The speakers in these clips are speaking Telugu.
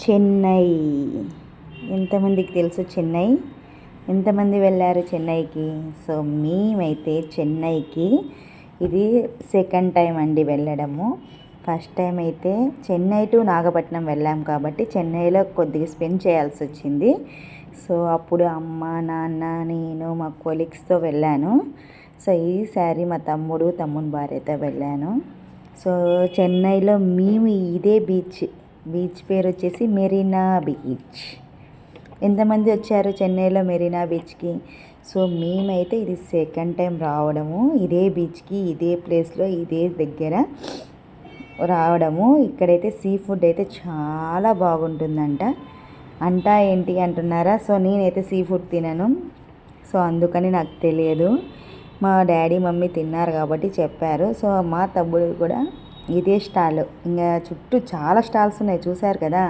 చెన్నై. ఎంతమందికి తెలుసు చెన్నై? ఎంతమంది వెళ్ళారు చెన్నైకి? సో మేమైతే చెన్నైకి ఇది సెకండ్ టైం అండి వెళ్ళడము. ఫస్ట్ టైం అయితే చెన్నై టు నాగపట్నం వెళ్ళాం కాబట్టి చెన్నైలో కొద్దిగా స్పెండ్ చేయాల్సి వచ్చింది. సో అప్పుడు అమ్మ, నాన్న, నేను మా కొలీగ్స్తో వెళ్ళాను. సో ఈసారి మా తమ్ముని భార్యతో వెళ్ళాను. సో చెన్నైలో మేము ఇదే బీచ్ పేరు వచ్చేసి మెరీనా బీచ్. ఎంతమంది వచ్చారు చెన్నైలో మెరీనా బీచ్కి? సో మేమైతే ఇది సెకండ్ టైం రావడము, ఇదే బీచ్కి, ఇదే ప్లేస్లో, ఇదే దగ్గర రావడము. ఇక్కడైతే సీ ఫుడ్ అయితే చాలా బాగుంటుందంట. ఏంటి అంటున్నారా? సో నేనైతే సీ ఫుడ్ తినను, సో అందుకని నాకు తెలియదు. మా డాడీ మమ్మీ తిన్నారు కాబట్టి చెప్పారు. సో మా తమ్ముడు కూడా ఇదే స్టాల్, ఇంకా చుట్టూ చాలా స్టాల్స్ ఉన్నాయి చూశారు కదా.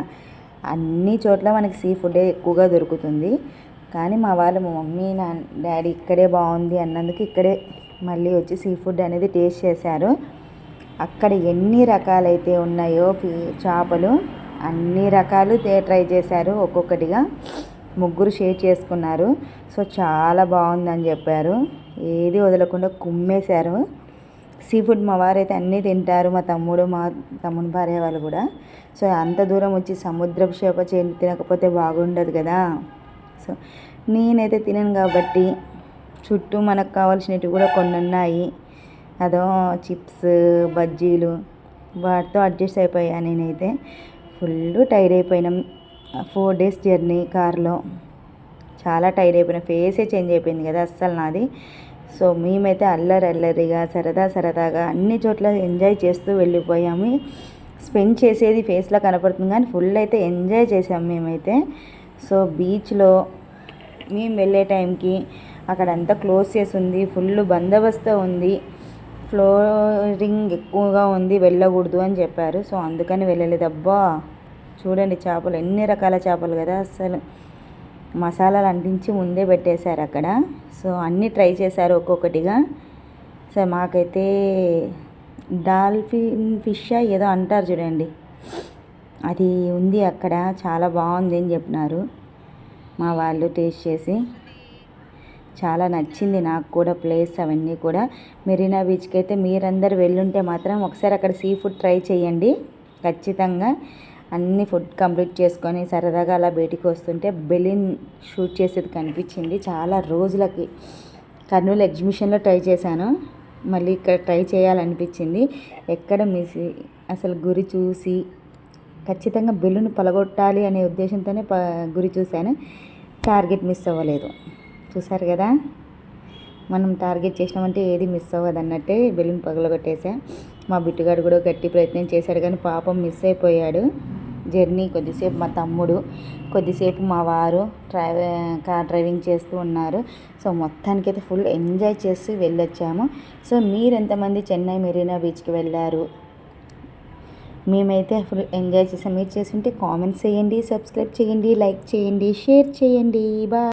అన్ని చోట్ల మనకి సీ ఫుడ్డే ఎక్కువగా దొరుకుతుంది. కానీ మా మమ్మీ డాడీ ఇక్కడే బాగుంది అన్నందుకు ఇక్కడే మళ్ళీ వచ్చి సీ ఫుడ్ అనేది టేస్ట్ చేశారు. అక్కడ ఎన్ని రకాలైతే ఉన్నాయో చేపలు అన్ని రకాలు ట్రై చేశారు. ఒక్కొక్కటిగా ముగ్గురు షేర్ చేసుకున్నారు. సో చాలా బాగుందని చెప్పారు. ఏది వదలకుండా కుమ్మేశారు. సీ ఫుడ్ మా వారైతే అన్నీ తింటారు, మా తమ్ముని భార్య వాళ్ళు కూడా. సో అంత దూరం వచ్చి సముద్రపు చేప తినకపోతే బాగుండదు కదా. సో నేనైతే తినను కాబట్టి చుట్టూ మనకు కావాల్సినవి కూడా కొన్ని ఉన్నాయి. అదో చిప్స్, బజ్జీలు, వాటితో అడ్జస్ట్ అయిపోయా. నేనైతే ఫుల్ టైర్డ్ అయిపోయినాం. 4 days జర్నీ కార్లో, చాలా టైర్డ్ అయిపోయినా. ఫేసే చేంజ్ అయిపోయింది కదా అస్సలు నాది. సో మేమైతే అల్లరిగా సరదాగా అన్ని చోట్ల ఎంజాయ్ చేస్తూ వెళ్ళిపోయాము. స్పెండ్ చేసేది ఫేస్లో కనపడుతుంది కానీ ఫుల్ అయితే ఎంజాయ్ చేసాము మేమైతే. సో బీచ్లో మేము వెళ్ళే టైంకి అక్కడంతా క్లోజ్ చేసి ఉంది, ఫుల్ బందోబస్తు ఉంది, ఫ్లోరింగ్ ఎక్కువగా ఉంది, వెళ్ళకూడదు అని చెప్పారు. సో అందుకని వెళ్ళలేదు. అబ్బా చూడండి చేపలు, ఎన్ని రకాల చేపలు కదా. అస్సలు మసాలాలు అంటించి ముందే పెట్టేశారు అక్కడ. సో అన్నీ ట్రై చేశారు ఒక్కొక్కటిగా. సో మాకైతే డాల్ఫిన్ ఫిష్ ఏదో అంటారు చూడండి, అది ఉంది అక్కడ. చాలా బాగుంది అని చెప్పినారు మా వాళ్ళు. టేస్ట్ చేసి చాలా నచ్చింది నాకు కూడా ప్లేస్ అవన్నీ కూడా. మెరీనా బీచ్కి అయితే మీరందరూ వెళ్ళుంటే మాత్రం ఒకసారి అక్కడ సీ ఫుడ్ ట్రై చేయండి ఖచ్చితంగా. అన్ని ఫుడ్ కంప్లీట్ చేసుకొని సరదాగా అలా బయటికి వస్తుంటే బెలూన్ షూట్ చేసేది కనిపించింది. చాలా రోజులకి కర్నూలు ఎగ్జిబిషన్లో ట్రై చేశాను, మళ్ళీ ఇక్కడ ట్రై చేయాలనిపించింది. ఎక్కడ అసలు గురి చూసి ఖచ్చితంగా బెలూన్ పలగొట్టాలి అనే ఉద్దేశంతోనే గురి చూశాను. టార్గెట్ మిస్ అవ్వలేదు. చూసారు కదా, మనం టార్గెట్ చేసినామంటే ఏది మిస్ అవ్వదు అన్నట్టే బెలూన్ పగలగొట్టేసా. మా బిట్టుగాడు కూడా గట్టి ప్రయత్నం చేశాడు కానీ పాపం మిస్ అయిపోయాడు. జర్నీ కొద్దిసేపు మా తమ్ముడు, కొద్దిసేపు మా వారు కార్ డ్రైవింగ్ చేస్తూ ఉన్నారు. సో మొత్తానికైతే ఫుల్ ఎంజాయ్ చేసి వెళ్ళొచ్చాము. సో మీరు ఎంతమంది చెన్నై మెరీనా బీచ్కి వెళ్ళారు? మేమైతే ఫుల్ ఎంజాయ్ చేసాం. మీరు చేస్తుంటే కామెంట్స్ చేయండి, సబ్స్క్రైబ్ చేయండి, లైక్ చేయండి, షేర్ చేయండి. బాయ్.